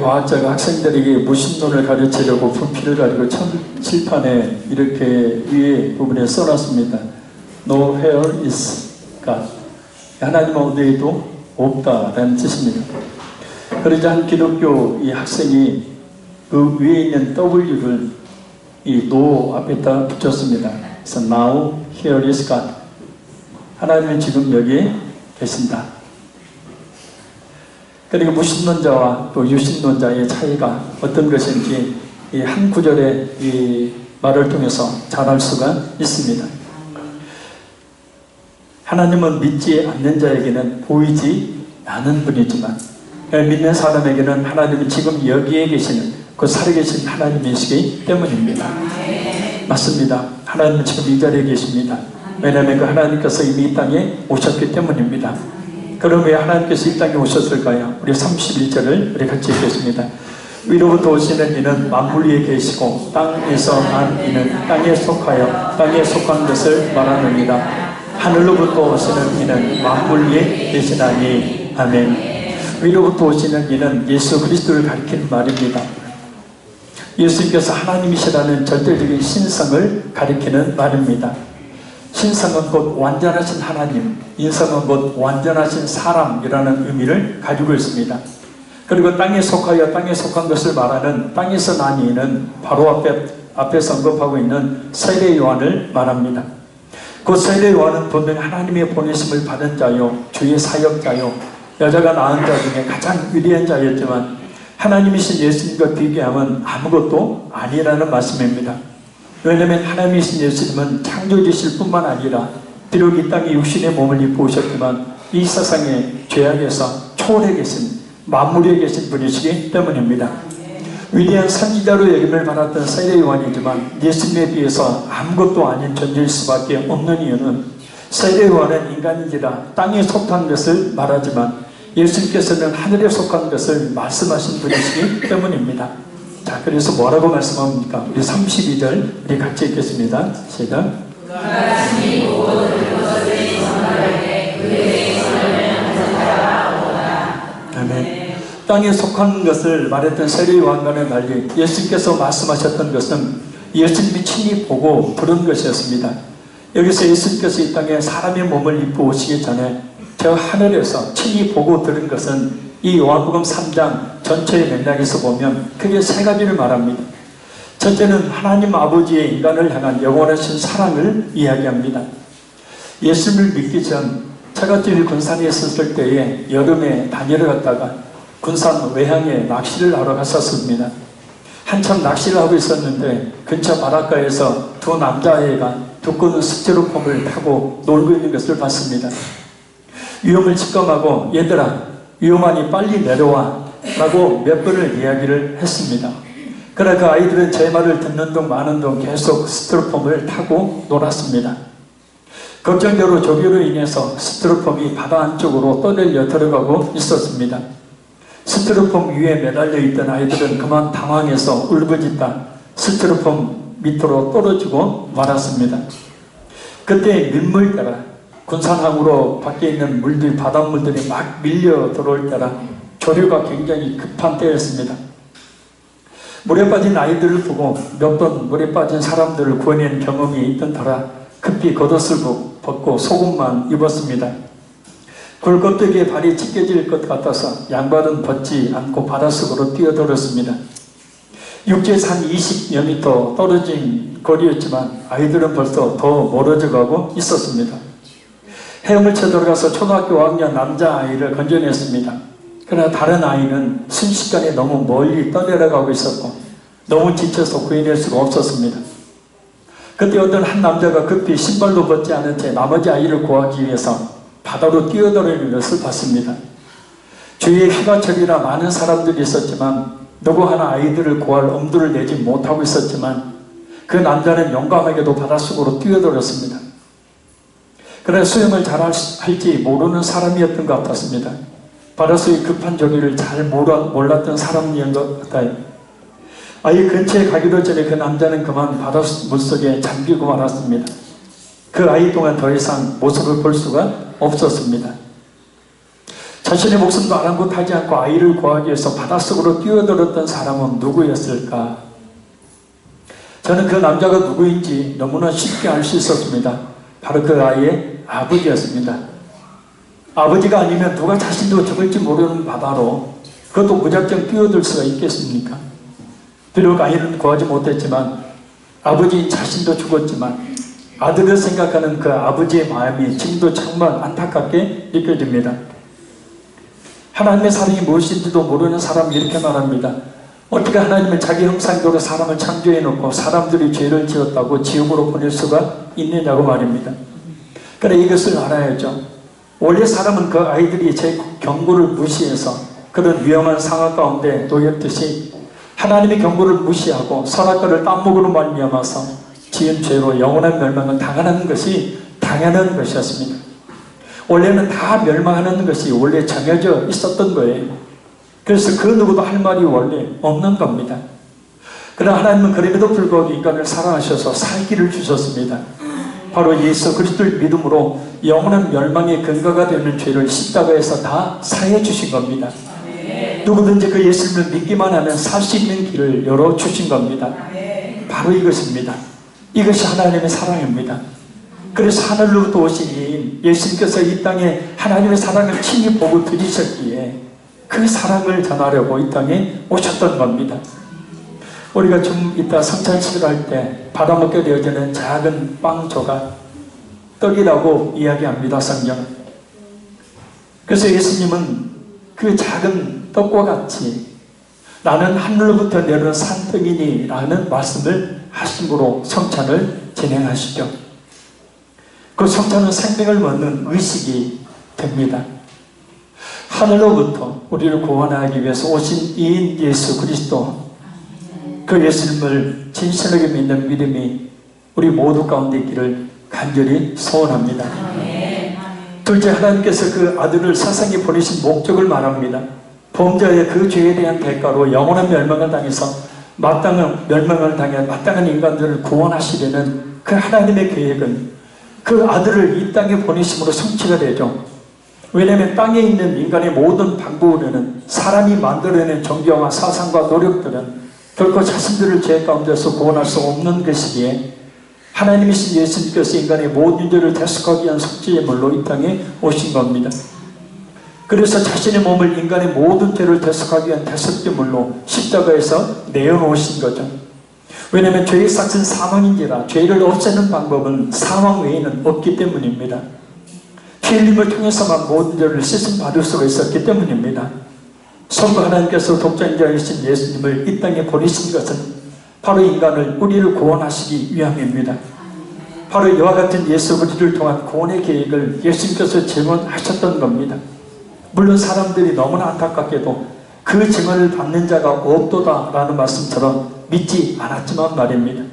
과학자가 학생들에게 무신론을 가르치려고 분필을 가지고 칠판에 이렇게 위에 부분에 써놨습니다. No where is God. 하나님 어디에도 없다라는 뜻입니다. 그러자 한 기독교 이 학생이 그 위에 있는 W를 이 no 앞에다 붙였습니다. 그래서 now here is God. 하나님은 지금 여기에 계신다. 그리고 무신론자와 또 유신론자의 차이가 어떤 것인지 이 한 구절의 이 말을 통해서 잘 알 수가 있습니다. 하나님은 믿지 않는 자에게는 보이지 않은 분이지만 믿는 사람에게는 하나님은 지금 여기에 계시는 그 살아계신 하나님이시기 때문입니다. 맞습니다. 하나님은 지금 이 자리에 계십니다. 왜냐하면 그 하나님께서 이미 이 땅에 오셨기 때문입니다. 그럼 왜 하나님께서 이 땅에 오셨을까요? 우리 31절을 우리 같이 읽겠습니다. 위로부터 오시는 이는 만물 위에 계시고 땅에서 난 이는 땅에 속하여 땅에 속한 것을 말하느니라. 하늘로부터 오시는 이는 만물 위에 계시나니. 아멘. 위로부터 오시는 이는 예수 그리스도를 가리키는 말입니다. 예수님께서 하나님이시라는 절대적인 신성을 가리키는 말입니다. 신성은 곧 완전하신 하나님, 인성은 곧 완전하신 사람이라는 의미를 가지고 있습니다. 그리고 땅에 속하여 땅에 속한 것을 말하는 땅에서 난 이는 바로 앞에서 언급하고 있는 세례 요한을 말합니다. 그 세례 요한은 분명 하나님의 보내심을 받은 자요, 주의 사역자요, 여자가 낳은 자 중에 가장 위대한 자였지만 하나님이신 예수님과 비교하면 아무것도 아니라는 말씀입니다. 왜냐하면 하나님이신 예수님은 창조주실 뿐만 아니라 비록 이 땅에 육신의 몸을 입고 오셨지만 이 세상의 죄악에서 초월해 계신 만물에 계신 분이시기 때문입니다. 위대한 선지자로 여김을 받았던 세례 요한이지만 예수님에 비해서 아무것도 아닌 존재일 수밖에 없는 이유는 세례 요한은 인간인지라 땅에 속한 것을 말하지만 예수님께서는 하늘에 속한 것을 말씀하신 분이시기 때문입니다. 자, 그래서 뭐라고 말씀합니까? 우리 32절 우리 같이 읽겠습니다. 시작. 아멘. 땅에 속한 것을 말했던 세례 요한과는 달리 예수님께서 말씀하셨던 것은 예수님이 친히 보고 들은 것이었습니다. 여기서 예수님께서 이 땅에 사람의 몸을 입고 오시기 전에 저 하늘에서 친히 보고 들은 것은 이 요한복음 3장 전체의 맥락에서 보면 크게 세 가지를 말합니다. 첫째는 하나님 아버지의 인간을 향한 영원하신 사랑을 이야기합니다. 예수님을 믿기 전 처갓집이 군산에 있었을 때에 여름에 다니러 갔다가 군산 외항에 낚시를 하러 갔었습니다. 한참 낚시를 하고 있었는데 근처 바닷가에서 두 남자아이가 두꺼운 스티로폼을 타고 놀고 있는 것을 봤습니다. 위험을 직감하고 얘들아 위험하니 빨리 내려와 라고 몇 번을 이야기를 했습니다. 그러나 그 아이들은 제 말을 듣는 동 마는 동 계속 스티로폼을 타고 놀았습니다. 걱정대로 조교로 인해서 스티로폼이 바다 안쪽으로 떠내려 들어가고 있었습니다. 스티로폼 위에 매달려 있던 아이들은 그만 당황해서 울부짖다 스티로폼 밑으로 떨어지고 말았습니다. 그때 민물 때라 군산항으로 밖에 있는 물들, 바닷물들이 막 밀려 들어올 때라 조류가 굉장히 급한 때였습니다. 물에 빠진 아이들을 보고 몇 번 물에 빠진 사람들을 구해낸 경험이 있던 터라 급히 겉옷을 벗고 속옷만 입었습니다. 굴껍데기에 발이 찢겨질 것 같아서 양발은 벗지 않고 바닷속으로 뛰어들었습니다. 육지에서 한 20여 미터 떨어진 거리였지만 아이들은 벌써 더 멀어져 가고 있었습니다. 헤엄을 쳐 들어가서 초등학교 5학년 남자아이를 건져냈습니다. 그러나 다른 아이는 순식간에 너무 멀리 떠내려가고 있었고 너무 지쳐서 구해낼 수가 없었습니다. 그때 어떤 한 남자가 급히 신발도 벗지 않은 채 나머지 아이를 구하기 위해서 바다로 뛰어들어오는 것을 봤습니다. 주위에 휘가철이라 많은 사람들이 있었지만 누구 하나 아이들을 구할 엄두를 내지 못하고 있었지만 그 남자는 용감하게도 바닷속으로 뛰어들었습니다. 그러나 수영을 잘할지 모르는 사람이었던 것 같았습니다. 바닷속의 급한 조기를 잘 몰랐던 사람이었던 것 같아요. 아예 근처에 가기도 전에 그 남자는 그만 바닷물 속에 잠기고 말았습니다. 그 아이 동안 더 이상 모습을 볼 수가 없었습니다. 자신의 목숨도 아랑곳하지 않고 아이를 구하기 위해서 바닷속으로 뛰어들었던 사람은 누구였을까? 저는 그 남자가 누구인지 너무나 쉽게 알 수 있었습니다. 바로 그 아이의 아버지였습니다. 아버지가 아니면 누가 자신도 죽을지 모르는 바다로 그것도 무작정 뛰어들 수가 있겠습니까? 비록 아이는 구하지 못했지만 아버지 자신도 죽었지만 아들을 생각하는 그 아버지의 마음이 지금도 정말 안타깝게 느껴집니다. 하나님의 사랑이 무엇인지도 모르는 사람이 이렇게 말합니다. 어떻게 하나님은 자기 형상대로 사람을 창조해 놓고 사람들이 죄를 지었다고 지옥으로 보낼 수가 있느냐고 말입니다. 그래 이것을 알아야죠. 원래 사람은 그 아이들이 제 경고를 무시해서 그런 위험한 상황 가운데 놓였듯이 하나님의 경고를 무시하고 선악과를 따먹으로 말미암아서 지은 죄로 영원한 멸망을 당하는 것이 당연한 것이었습니다. 원래는 다 멸망하는 것이 원래 정해져 있었던 거예요. 그래서 그 누구도 할 말이 원래 없는 겁니다. 그러나 하나님은 그럼에도 불구하고 인간을 사랑하셔서 살기를 주셨습니다. 바로 예수 그리스도를 믿음으로 영원한 멸망의 근거가 되는 죄를 십자가에서 다 사해 주신 겁니다. 누구든지 그 예수님을 믿기만 하면 살 수 있는 길을 열어주신 겁니다. 바로 이것입니다. 이것이 하나님의 사랑입니다. 그래서 하늘로부터 오신 예수님께서 이 땅에 하나님의 사랑을 친히 보고 들으셨기에 그 사랑을 전하려고 이 땅에 오셨던 겁니다. 우리가 좀 이따 성찬식을 할 때 받아먹게 되어지는 작은 빵 조각, 떡이라고 이야기합니다. 성경은. 그래서 예수님은 그 작은 떡과 같이 나는 하늘로부터 내려온 산떡이니 라는 말씀을 하심으로 성찬을 진행하시죠. 그 성찬은 생명을 먹는 의식이 됩니다. 하늘로부터 우리를 구원하기 위해서 오신 이인 예수 그리스도, 그 예수님을 진실하게 믿는 믿음이 우리 모두 가운데 있기를 간절히 소원합니다. 둘째, 하나님께서 그 아들을 세상에 보내신 목적을 말합니다. 범죄의 그 죄에 대한 대가로 영원한 멸망을 당해서 마땅한 멸망을 당해 마땅한 인간들을 구원하시려는 그 하나님의 계획은 그 아들을 이 땅에 보내심으로 성취가 되죠. 왜냐하면 땅에 있는 인간의 모든 방법으로는 사람이 만들어낸 정경과 사상과 노력들은 결코 자신들을 죄 가운데서 구원할 수 없는 것이기에 하나님이신 예수님께서 인간의 모든 죄를 대속하기 위한 속죄제물로 이 땅에 오신 겁니다. 그래서 자신의 몸을 인간의 모든 죄를 대속하기 위한 대속제물로 십자가에서 내어놓으신 거죠. 왜냐하면 죄의 삭은 사망인지라 죄를 없애는 방법은 사망 외에는 없기 때문입니다. 피 흘림을 통해서만 모든 죄를 씻음 받을 수가 있었기 때문입니다. 성부 하나님께서 독자인자이신 예수님을 이 땅에 보내신 것은 바로 인간을, 우리를 구원하시기 위함입니다. 바로 이와 같은 예수 그리스도를 통한 구원의 계획을 예수님께서 증언하셨던 겁니다. 물론 사람들이 너무나 안타깝게도 그 증언을 받는 자가 없도다 라는 말씀처럼 믿지 않았지만 말입니다.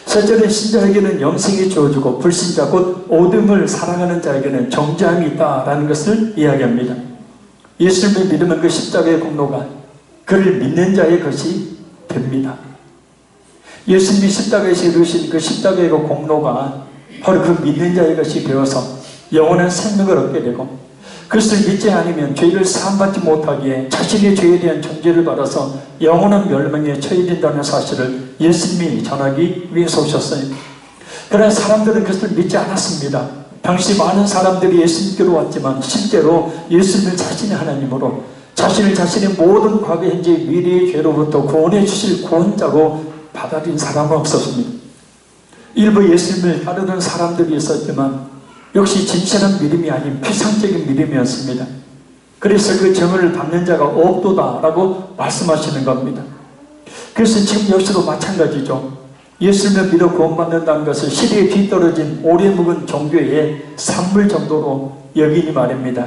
셋째는 신자에게는 영생이 주어지고 불신자 곧 어둠을 사랑하는 자에게는 정죄함이 있다라는 것을 이야기합니다. 예수님을 믿으면 그 십자가의 공로가 그를 믿는 자의 것이 됩니다. 예수님이 십자가에서 이루신 그 십자가의 공로가 바로 그 믿는 자의 것이 되어서 영원한 생명을 얻게 되고, 그것을 믿지 않으면 죄를 사함받지 못하기에 자신의 죄에 대한 정죄를 받아서 영원한 멸망에 처해진다는 사실을 예수님이 전하기 위해서 오셨어요. 그러나 사람들은 그것을 믿지 않았습니다. 당시 많은 사람들이 예수님께로 왔지만 실제로 예수님을 자신의 하나님으로, 자신을 자신의 모든 과거, 현재, 미래의 죄로부터 구원해 주실 구원자로 받아들인 사람은 없었습니다. 일부 예수님을 따르는 사람들이 있었지만 역시 진실한 믿음이 아닌 피상적인 믿음이었습니다. 그래서 그 증언을 받는 자가 없도다 라고 말씀하시는 겁니다. 그래서 지금 역시도 마찬가지죠. 예수님을 믿어 구원받는다는 것을 시대에 뒤떨어진 오래 묵은 종교의 산물 정도로 여기니 말입니다.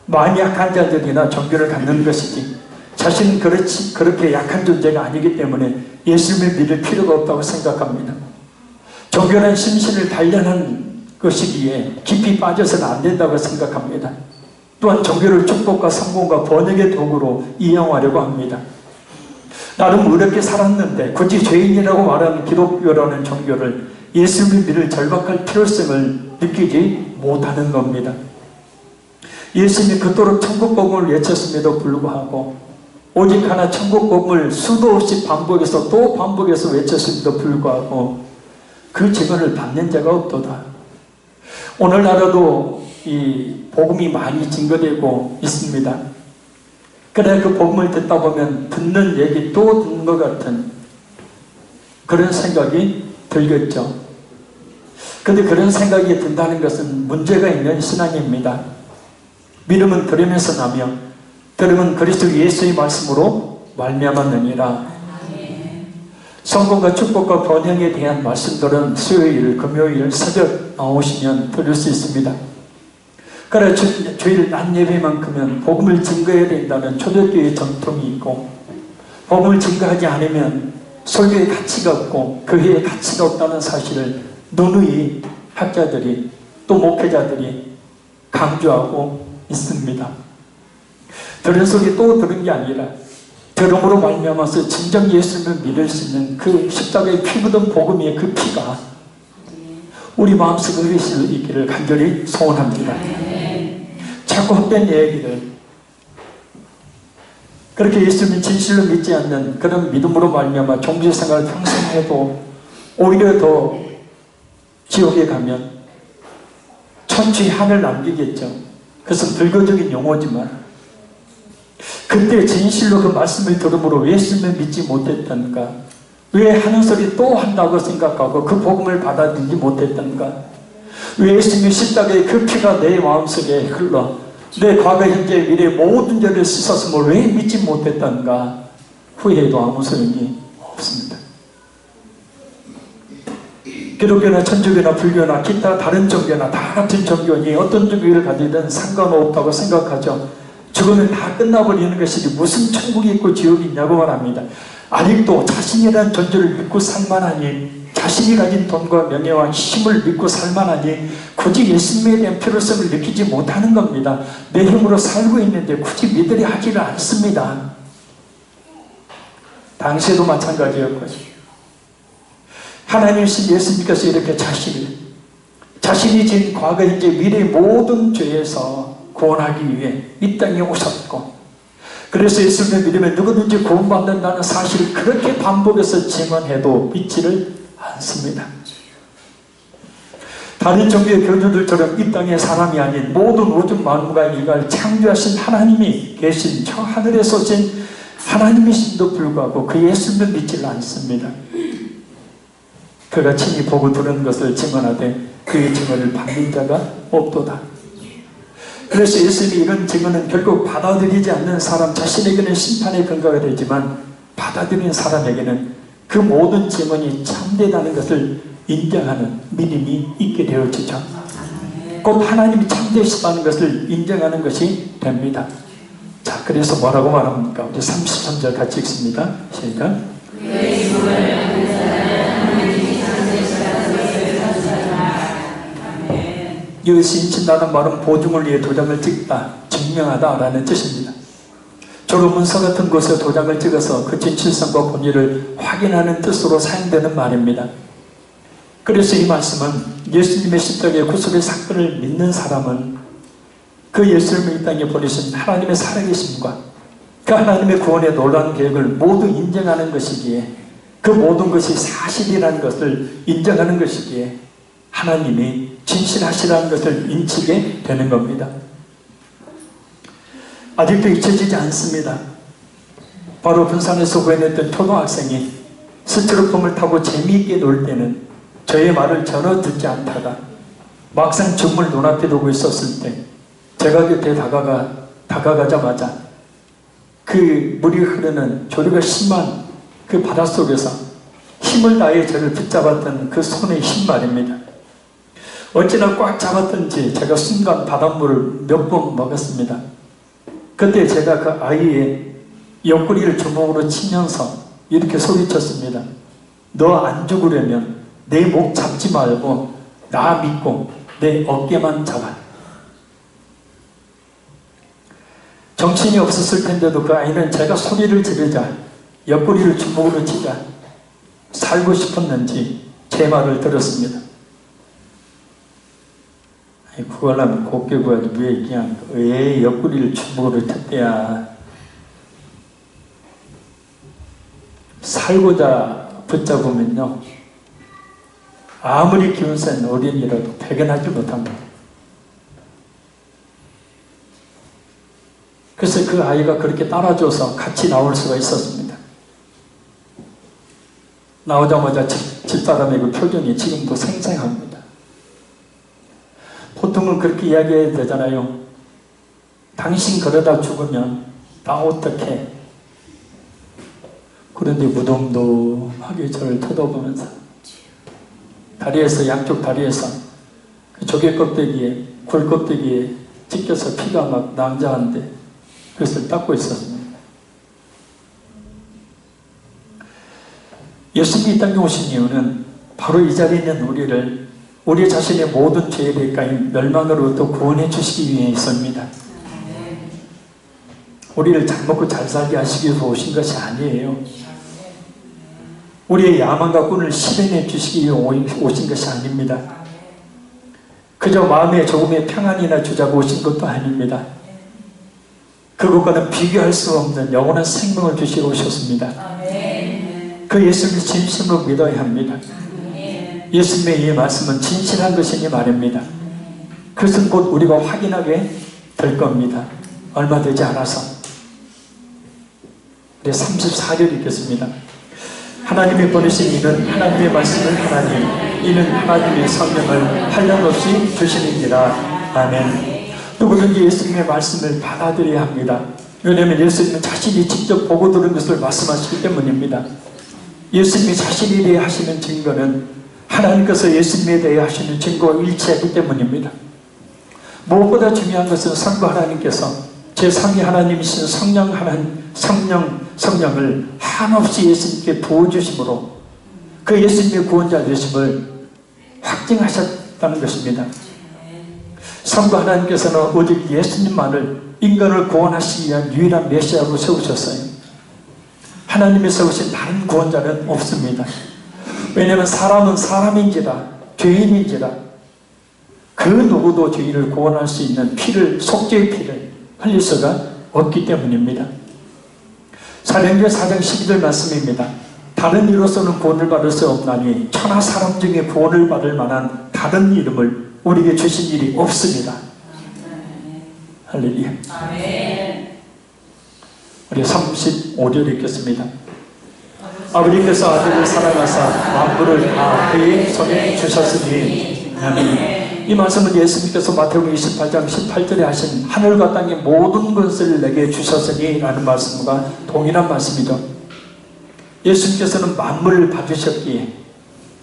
마음이 약한 자들이나 종교를 갖는 것이지 자신은 그렇게 약한 존재가 아니기 때문에 예수님을 믿을 필요가 없다고 생각합니다. 종교는 심신을 단련한 것이기에 깊이 빠져서는 안 된다고 생각합니다. 또한 종교를 축복과 성공과 번역의 도구로 이용하려고 합니다. 나름 어렵게 살았는데 굳이 죄인이라고 말하는 기독교라는 종교를 예수님을 믿을 절박할 필요성을 느끼지 못하는 겁니다. 예수님이 그토록 천국 복음을 외쳤음에도 불구하고 오직 하나 천국 복음을 수도 없이 반복해서 또 반복해서 외쳤음에도 불구하고 그 증언을 받는 자가 없도다. 오늘날에도 이 복음이 많이 증거되고 있습니다. 그래 그 복음을 듣다 보면 듣는 얘기 또 듣는 것 같은 그런 생각이 들겠죠. 그런데 그런 생각이 든다는 것은 문제가 있는 신앙입니다. 믿음은 들으면서 나며 들으면 그리스도 예수의 말씀으로 말미암았느니라. 성공과 축복과 번영에 대한 말씀들은 수요일, 금요일 새벽 나오시면 들을 수 있습니다. 그래 주일 낮 예배만큼은 복음을 증거해야 된다는 초대교회의 전통이 있고, 복음을 증거하지 않으면 설교의 가치가 없고 교회의 가치가 없다는 사실을 누누이 학자들이 또 목회자들이 강조하고 있습니다. 들은 소리 또 들은 게 아니라 들음으로 말미암아서 진정 예수님을 믿을 수 있는 그 십자가에 피 묻은 복음의 그 피가 우리 마음속에 흐르실 있기를 간절히 소원합니다. 자꾸 헛된 얘기를, 그렇게 예수님을 진실로 믿지 않는 그런 믿음으로 말미암아 종교생활을 평생 해도 오히려 더 지옥에 가면 천추의 한을 남기겠죠. 그것은 불교적인 용어지만 그때 진실로 그 말씀을 들음으로 왜 예수님을 믿지 못했던가, 왜 하는 소리 또 한다고 생각하고 그 복음을 받아들이지 못했던가, 왜 예수님의 십자가의 그 피가 내 마음속에 흘러 내 과거 현재 미래 모든 죄를 씻었음을 왜 믿지 못했던가, 후회해도 아무 소용이 없습니다. 기독교나 천주교나 불교나 기타 다른 종교나 다 같은 종교니 어떤 종교를 가지든 상관없다고 생각하죠. 죽으면 다 끝나버리는 것이지 무슨 천국이 있고 지옥이 있냐고 말합니다. 아직도 자신이라는 존재를 믿고 살만하니, 자신이 가진 돈과 명예와 힘을 믿고 살만하니 굳이 예수님에 대한 필요성을 느끼지 못하는 겁니다. 내 힘으로 살고 있는데 굳이 믿으려 하지를 않습니다. 당시에도 마찬가지였고요. 하나님이신 예수님께서 이렇게 자신이 지은 과거 현재 미래의 모든 죄에서 구원하기 위해 이 땅에 오셨고, 그래서 예수님을 믿으면 누구든지 구원받는다는 사실을 그렇게 반복해서 증언해도 믿지를 않습니다. 다른 종교의 교주들처럼 이 땅의 사람이 아닌 모든 우주 만물과 일가를 창조하신 하나님이 계신 저 하늘에 쏘신 하나님이신도 불구하고 그 예수님을 믿지를 않습니다. 그가 친히 보고 들은 것을 증언하되 그의 증언을 받는 자가 없도다. 그래서 예수님이 이런 증언은 결국 받아들이지 않는 사람 자신에게는 심판의 근거가 되지만 받아들이는 사람에게는 그 모든 증언이 참되다는 것을 인정하는 믿음이 있게 되어지죠. 곧 하나님이 참되시다는 것을 인정하는 것이 됩니다. 자, 그래서 뭐라고 말합니까? 우리 33절 같이 읽습니다. 시작. 여기서 인친다는 말은 보증을 위해 도장을 찍다, 증명하다 라는 뜻입니다. 졸업문서 같은 곳에 도장을 찍어서 그 진실성과 본의를 확인하는 뜻으로 사용되는 말입니다. 그래서 이 말씀은 예수님의 십자가의 구속의 사건을 믿는 사람은 그 예수님을 이 땅에 보내신 하나님의 살아계심과 그 하나님의 구원의 놀라운 계획을 모두 인정하는 것이기에, 그 모든 것이 사실이라는 것을 인정하는 것이기에 하나님이 진실하시라는 것을 인치게 되는 겁니다. 아직도 잊혀지지 않습니다. 바로 분산에서 구해냈던 초등학생이 스티로폼을 타고 재미있게 놀 때는 저의 말을 전혀 듣지 않다가 막상 죽음을 눈앞에 두고 있었을 때 제가 곁에 다가가자마자 그 물이 흐르는 조류가 심한 그 바닷속에서 힘을 다해 저를 붙잡았던 그 손의 힘 말입니다. 어찌나 꽉 잡았던지 제가 순간 바닷물을 몇 번 먹었습니다. 그때 제가 그 아이의 옆구리를 주먹으로 치면서 이렇게 소리쳤습니다. 너 안 죽으려면 내 목 잡지 말고 나 믿고 내 어깨만 잡아. 정신이 없었을 텐데도 그 아이는 제가 소리를 지르자, 옆구리를 주먹으로 치자 살고 싶었는지 제 말을 들었습니다. 구하려면 곱게 구하지 왜 그냥 왜 옆구리를 주먹으로 쳤대야. 살고자 붙잡으면요 아무리 기운 센 어린이라도 배견하지 못합니다. 그래서 그 아이가 그렇게 따라줘서 같이 나올 수가 있었습니다. 나오자마자 집사람의 그 표정이 지금도 생생합니다. 보통은 그렇게 이야기해야 되잖아요. 당신 그러다 죽으면 나 어떡해. 그런데 무덤덤하게 저를 쳐다보면서 다리에서 양쪽 다리에서 그 조개 껍데기에 굴 껍데기에 찢겨서 피가 막 낭자한데 그것을 닦고 있었습니다. 예수님이 이 땅에 오신 이유는 바로 이 자리에 있는 우리를 우리 자신의 모든 죄에 대가히 멸망으로부터 구원해 주시기 위해 있습니다. 우리를 잘 먹고 잘 살게 하시기 위해서 오신 것이 아니에요. 우리의 야망과 꾼을 실현해 주시기 위해 오신 것이 아닙니다. 그저 마음에 조금의 평안이나 주자고 오신 것도 아닙니다. 그것과는 비교할 수 없는 영원한 생명을 주시러 오셨습니다. 그 예수님을 진심으로 믿어야 합니다. 예수님의 이 말씀은 진실한 것이니 말입니다. 그것은 곧 우리가 확인하게 될 겁니다. 얼마 되지 않아서. 우리 34절 읽겠습니다. 하나님이 보내신 이는 하나님의 말씀을 하나님, 이는 하나님의 성령을 한량없이 주시느니라. 아멘. 누구든지 예수님의 말씀을 받아들여야 합니다. 왜냐하면 예수님은 자신이 직접 보고 들은 것을 말씀하시기 때문입니다. 예수님이 자신에 대해 하시는 증거는 하나님께서 예수님에 대해 하시는 증거와 일치하기 때문입니다. 무엇보다 중요한 것은 성부 하나님께서 제3위 하나님이신 성령을 한없이 예수님께 부어주심으로 그 예수님의 구원자 되심을 확증하셨다는 것입니다. 성부 하나님께서는 오직 예수님만을 인간을 구원하시기 위한 유일한 메시아로 세우셨어요. 하나님이 세우신 다른 구원자는 없습니다. 왜냐하면 사람은 사람인지라 죄인인지라 그 누구도 죄인을 구원할 수 있는 피를, 속죄의 피를 흘릴 수가 없기 때문입니다. 사도행전 4장 12절 말씀입니다. 다른 이로서는 구원을 받을 수 없나니 천하 사람 중에 구원을 받을 만한 다른 이름을 우리에게 주신 일이 없습니다. 할렐루야. 우리 35절 읽겠습니다. 아버지께서 아들을 사랑하사 만물을 다 그의 손에 주셨으니. 아멘. 이 말씀은 예수님께서 마태복음 28장 18절에 하신 하늘과 땅의 모든 것을 내게 주셨으니 라는 말씀과 동일한 말씀이죠. 예수님께서는 만물을 받으셨기에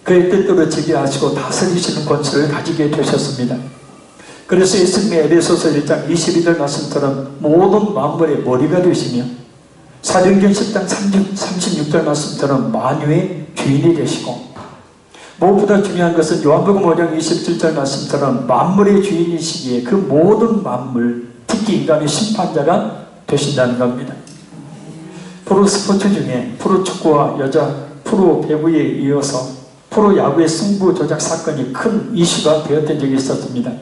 그의 뜻대로 지배하시고 다스리시는 권세를 가지게 되셨습니다. 그래서 예수님의 에베소서 1장 22절 말씀처럼 모든 만물의 머리가 되시며 사도행전 10장 36절 말씀처럼 만유의 주인이 되시고 무엇보다 중요한 것은 요한복음 5장 27절 말씀처럼 만물의 주인이시기에 그 모든 만물, 특히 인간의 심판자가 되신다는 겁니다. 프로스포츠 중에 프로축구와 여자 프로배구에 이어서 프로야구의 승부 조작 사건이 큰 이슈가 되었던 적이 있었습니다.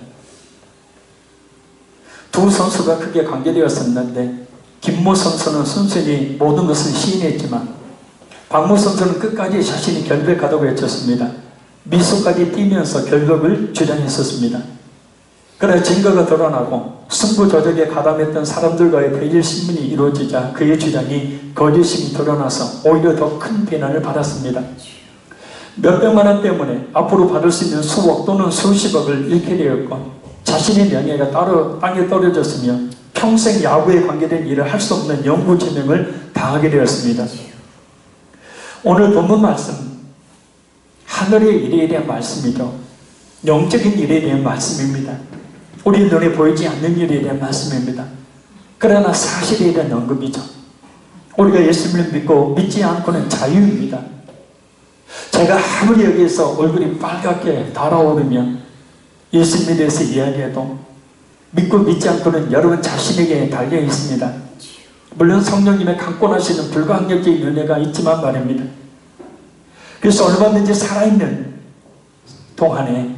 두 선수가 크게 관계되었었는데 김모 선수는 순순히 모든 것을 시인했지만 박모 선수는 끝까지 자신이 결백하다고 외쳤습니다. 미소까지 띠면서 결백을 주장했었습니다. 그러나 증거가 드러나고 승부 조작에 가담했던 사람들과의 대질 신문이 이루어지자 그의 주장이 거짓임이 드러나서 오히려 더 큰 비난을 받았습니다. 몇백만 원 때문에 앞으로 받을 수 있는 수억 또는 수십억을 잃게 되었고 자신의 명예가 따로 땅에 떨어졌으며 평생 야구에 관계된 일을 할 수 없는 영구제명을 당하게 되었습니다. 오늘 본문 말씀 하늘의 일에 대한 말씀이죠. 영적인 일에 대한 말씀입니다. 우리 눈에 보이지 않는 일에 대한 말씀입니다. 그러나 사실에 대한 언급이죠. 우리가 예수님을 믿고 믿지 않고는 자유입니다. 제가 아무리 여기에서 얼굴이 빨갛게 달아오르면 예수님에 대해서 이야기해도 믿고 믿지 않고는 여러분 자신에게 달려 있습니다. 물론 성령님의 강권하시는 불가항력적인 은혜가 있지만 말입니다. 그래서 얼마든지 살아있는 동안에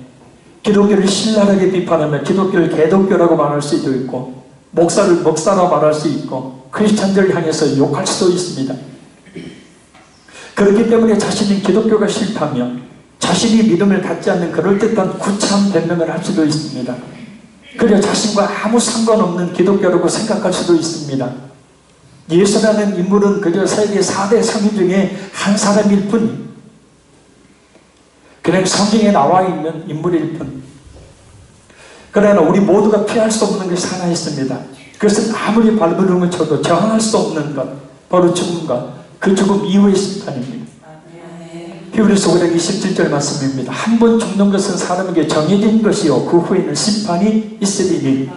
기독교를 신랄하게 비판하면 기독교를 개독교라고 말할 수도 있고, 목사를 목사라 말할 수 있고, 크리스찬들을 향해서 욕할 수도 있습니다. 그렇기 때문에 자신은 기독교가 싫다며 자신이 믿음을 갖지 않는 그럴듯한 구차한 변명을 할 수도 있습니다. 그리고 자신과 아무 상관없는 기독교라고 생각할 수도 있습니다. 예수라는 인물은 그저 세계 4대 성인 중에 한 사람일 뿐, 그냥 성경에 나와 있는 인물일 뿐. 그러나 우리 모두가 피할 수 없는 것이 하나 있습니다. 그것은 아무리 발버둥을 쳐도 저항할 수 없는 것, 바로 죽음과 그 죽음 이후의 심판입니다. 히브리서 5장 27절 말씀입니다. 한 번 죽는 것은 사람에게 정해진 것이요 그 후에는 심판이 있으리니,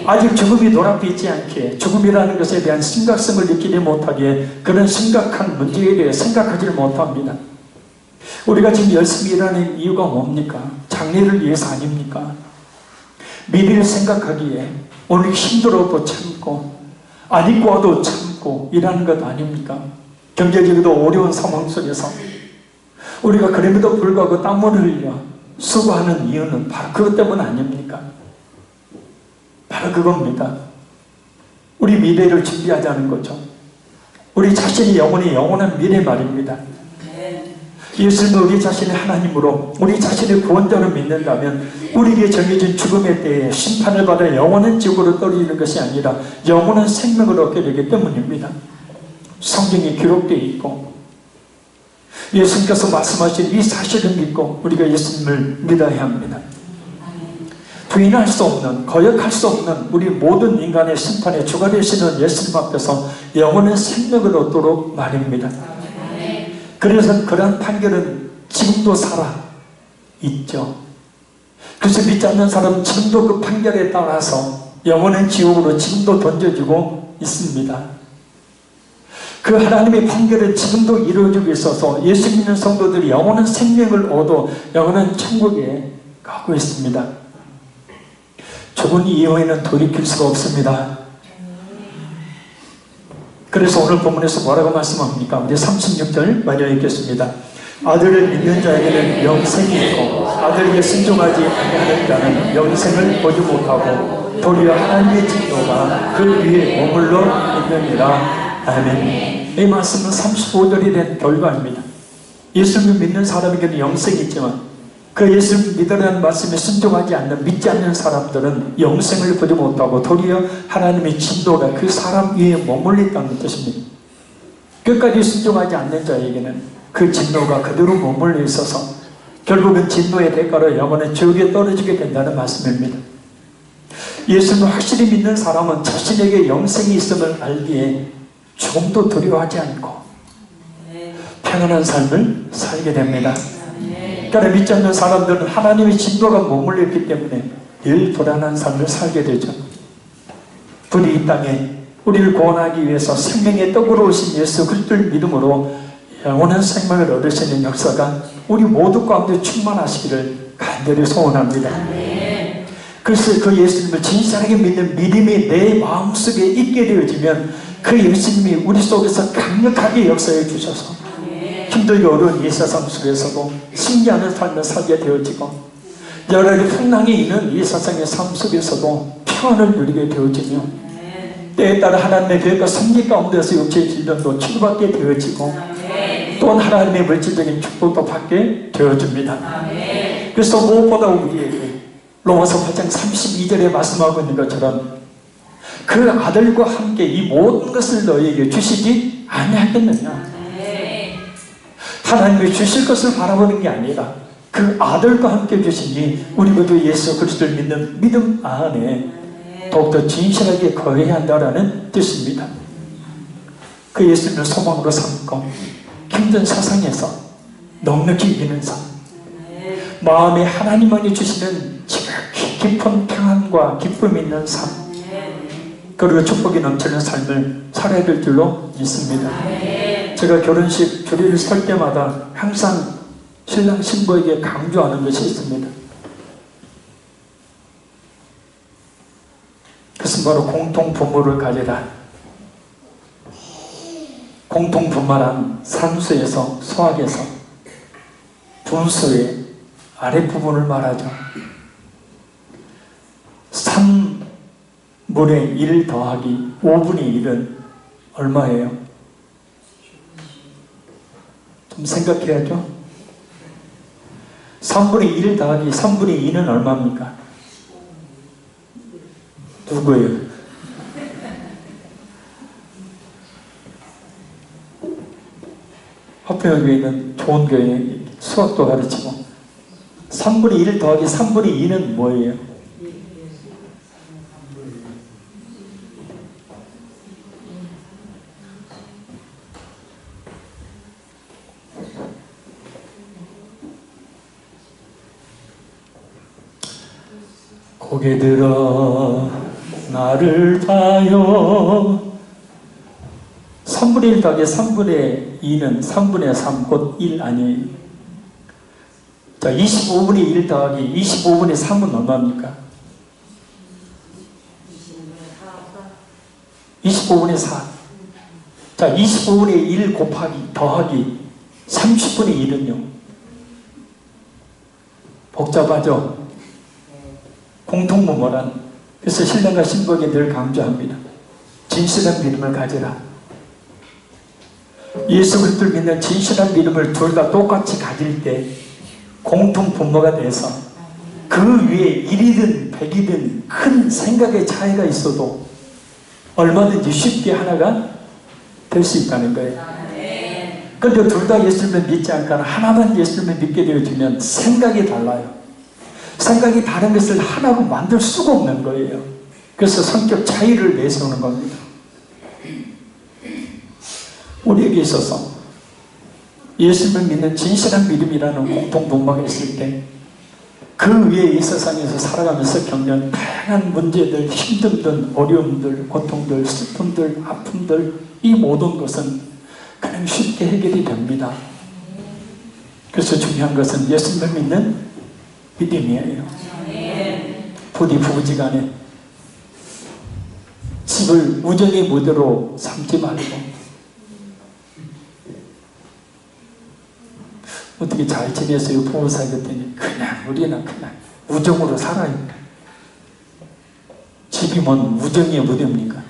아직 죽음이 눈앞에 있지 않기에 죽음이라는 것에 대한 심각성을 느끼지 못하기에 그런 심각한 문제에 대해 생각하지 못합니다. 우리가 지금 열심히 일하는 이유가 뭡니까? 장래를 위해서 아닙니까? 미래를 생각하기에 오늘 힘들어도 참고 안 입고 와도 참고 일하는 것 아닙니까? 경제적으로 어려운 상황 속에서 우리가 그럼에도 불구하고 땀을 흘려 수고하는 이유는 바로 그것 때문 아닙니까? 바로 그겁니다. 우리 미래를 준비하자는 거죠. 우리 자신의 영원한 미래 말입니다. 예수는 우리 자신의 하나님으로 우리 자신의 구원자로 믿는다면 우리에게 정해진 죽음의 때에 심판을 받아 영원한 지옥으로 떨어지는 것이 아니라 영원한 생명을 얻게 되기 때문입니다. 성경에 기록되어 있고 예수님께서 말씀하신 이 사실을 믿고 우리가 예수님을 믿어야 합니다. 부인할 수 없는, 거역할 수 없는 우리 모든 인간의 심판에 주가 되시는 예수님 앞에서 영원한 생명을 얻도록 말입니다. 그래서 그러한 판결은 지금도 살아있죠. 그래서 믿지 않는 사람은 지금도 그 판결에 따라서 영원한 지옥으로 지금도 던져지고 있습니다. 그 하나님의 판결은 지금도 이루어지고 있어서 예수 믿는 성도들이 영원한 생명을 얻어 영원한 천국에 가고 있습니다. 죽은 이후에는 돌이킬 수가 없습니다. 그래서 오늘 본문에서 뭐라고 말씀합니까? 우리 36절 마저 읽겠습니다. 아들을 믿는 자에게는 영생이 있고 아들에게 순종하지 아니하는 자는 영생을 보지 못하고 도리어 하나님의 진노가 그 위에 머물러 있느니라. 아멘. 이 말씀은 35절이 된 결과입니다. 예수를 믿는 사람에게는 영생이 있지만 그 예수를 믿으라는 말씀에 순종하지 않는, 믿지 않는 사람들은 영생을 보지 못하고 도리어 하나님의 진노가 그 사람 위에 머물러 있다는 뜻입니다. 끝까지 순종하지 않는 자에게는 그 진노가 그대로 머물러 있어서 결국은 진노의 대가로 영원한 지옥에 떨어지게 된다는 말씀입니다. 예수를 확실히 믿는 사람은 자신에게 영생이 있음을 알기에 조금도 두려워하지 않고 편안한 삶을 살게 됩니다. 그러나 믿지 않는 사람들은 하나님의 진노가 머물러 있기 때문에 늘 불안한 삶을 살게 되죠. 부디 이 땅에 우리를 구원하기 위해서 생명의 떡으로 오신 예수 그리스도를 믿음으로 영원한 생명을 얻으시는 역사가 우리 모두 가운데 충만하시기를 간절히 소원합니다. 그래서 그 예수님을 진실하게 믿는 믿음이 내 마음속에 있게 되어지면 그 예수님이 우리 속에서 강력하게 역사해 주셔서 힘들게 어려운 이 세상 속에서도 신기하는 삶을 살게 되어지고 여러 가지 풍랑이 있는 이 세상의 삶 속에서도 평안을 누리게 되어지며 때에 따라 하나님의 계획과 섭리 가운데서 육체의 질병도 치료받게 되어지고 또한 하나님의 물질적인 축복도 받게 되어집니다. 그래서 무엇보다 우리에게 로마서 8장 32절에 말씀하고 있는 것처럼 그 아들과 함께 이 모든 것을 너희에게 주시지 아니하겠느냐. 하나님이 주실 것을 바라보는 게 아니라 그 아들과 함께 주시니 우리 모두 예수 그리스도를 믿는 믿음 안에 더욱더 진실하게 거해야 한다는 뜻입니다. 그 예수님을 소망으로 삼고 힘든 세상에서 넉넉히 이기는 삶, 마음에 하나님만이 주시는 지극히 깊은 평안과 기쁨이 있는 삶, 그리고 축복이 넘치는 삶을 살아야 될 줄로 믿습니다. 제가 결혼식 주례를 설 때마다 항상 신랑 신부에게 강조하는 것이 있습니다. 그것은 바로 공통부모를 가지라. 공통부모란 산수에서 소학에서 분수에 아랫부분을 말하죠. 3분의 1 더하기 5분의 1은 얼마예요? 좀 생각해야죠. 3분의 1 더하기 3분의 2는 얼마입니까? 누구예요? 화평교회는 좋은 교회, 수학도 가르치고. 3분의 1 더하기 3분의 2는 뭐예요? 고개 들어 나를 봐요. 3분의 1 더하기 3분의 2는 3분의 3, 곧 1 아니에요. 자, 25분의 1 더하기 25분의 3은 얼마입니까? 25분의 4. 자, 25분의 1 곱하기 더하기 30분의 1은요? 복잡하죠? 공통모모란. 그래서 신랑과 신부에게 늘 강조합니다. 진실한 믿음을 가지라. 예수 그리스도를 믿는 진실한 믿음을 둘 다 똑같이 가질 때 공통분모가 돼서 그 위에 1이든 100이든 큰 생각의 차이가 있어도 얼마든지 쉽게 하나가 될 수 있다는 거예요. 그런데 둘 다 예수님을 믿지 않거나 하나만 예수님을 믿게 되어지면 생각이 달라요. 생각이 다른 것을 하나로 만들 수가 없는 거예요. 그래서 성격 차이를 내세우는 겁니다. 우리에게 있어서 예수님을 믿는 진실한 믿음이라는 공통분모가 있을 때 그 위에 이 세상에서 살아가면서 겪는 다양한 문제들, 힘듦들, 어려움들, 고통들, 슬픔들, 아픔들, 이 모든 것은 그냥 쉽게 해결이 됩니다. 그래서 중요한 것은 예수님을 믿는 믿음이에요. 부디 부부지간에 집을 우정의 무대로 삼지 말고 어떻게 잘 지내세요? 부부 사이 그랬더니 그냥 우리는 그냥 우정으로 살아요. 집이 뭔 우정의 무대입니까?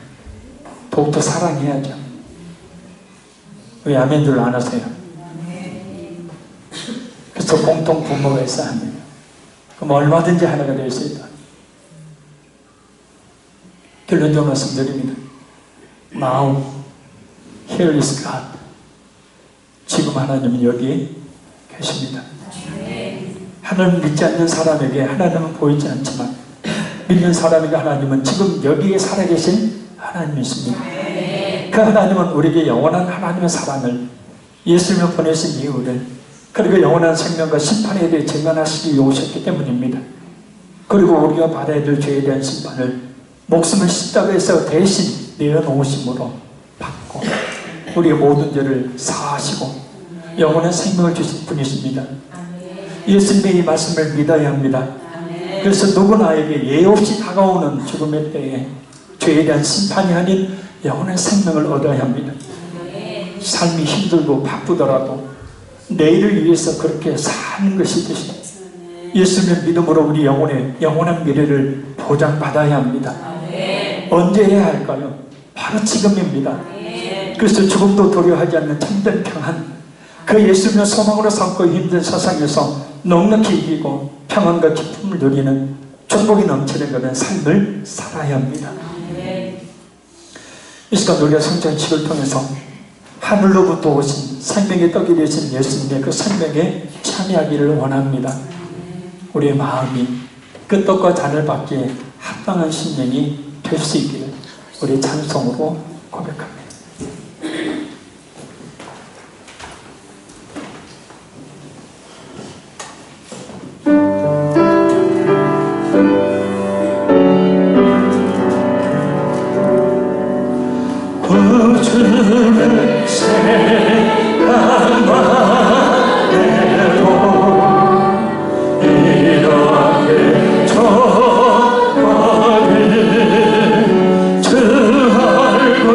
더욱더 사랑해야죠. 왜 아멘들 안 하세요? 그래서 공통 부모가 있어야 합니다. 그럼 얼마든지 하나가 될 수 있다. 결론적으로 말씀드립니다. Now, here is God. 지금 하나님은 여기에 계십니다. 하나님 믿지 않는 사람에게 하나님은 보이지 않지만 믿는 사람에게 하나님은 지금 여기에 살아계신 하나님이십니다. 그 하나님은 우리에게 영원한 하나님의 사랑을 예수님을 보내신 이유를 그리고 영원한 생명과 심판에 대해 증언하시기 위해 오셨기 때문입니다. 그리고 우리가 받아야 될 죄에 대한 심판을 목숨을 십자가에서 대신 내어놓으심으로 받고 우리의 모든 죄를 사하시고 영원한 생명을 주신 분이십니다. 예수님의 이 말씀을 믿어야 합니다. 그래서 누구나에게 예 없이 다가오는 죽음의 때에 죄에 대한 심판이 아닌 영원한 생명을 얻어야 합니다. 삶이 힘들고 바쁘더라도 내일을 위해서 그렇게 사는 것이 되시다. 예수님의 믿음으로 우리 영원한 미래를 보장받아야 합니다. 언제 해야 할까요? 바로 지금입니다. 그래서 죽음도 두려워하지 않는 참된 평안, 그 예수님의 소망으로 삼고 힘든 세상에서 넉넉히 이기고 평안과 기쁨을 누리는 축복이 넘치는 그런 삶을 살아야 합니다. 이 시간 우리가 성장식을 통해서 하늘로부터 오신 생명의 떡이 되신 예수님의 그 생명에 참여하기를 원합니다. 우리의 마음이 그 떡과 잔을 받기에 합당한 심령이 될 수 있기를 우리 찬송으로 고백합니다. 구주를 생각만 해도 이렇게 좋거든 주 얼굴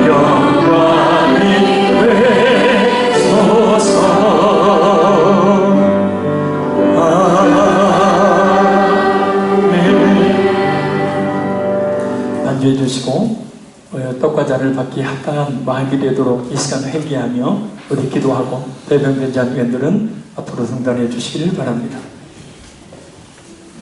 영광이 되소서. 난주해 주시고 떡과 잔을 받기 합당한 마음이 되도록 이 시간 회개하며 우리 기도하고 대변된 자녀들은 앞으로 승단해 주시길 바랍니다.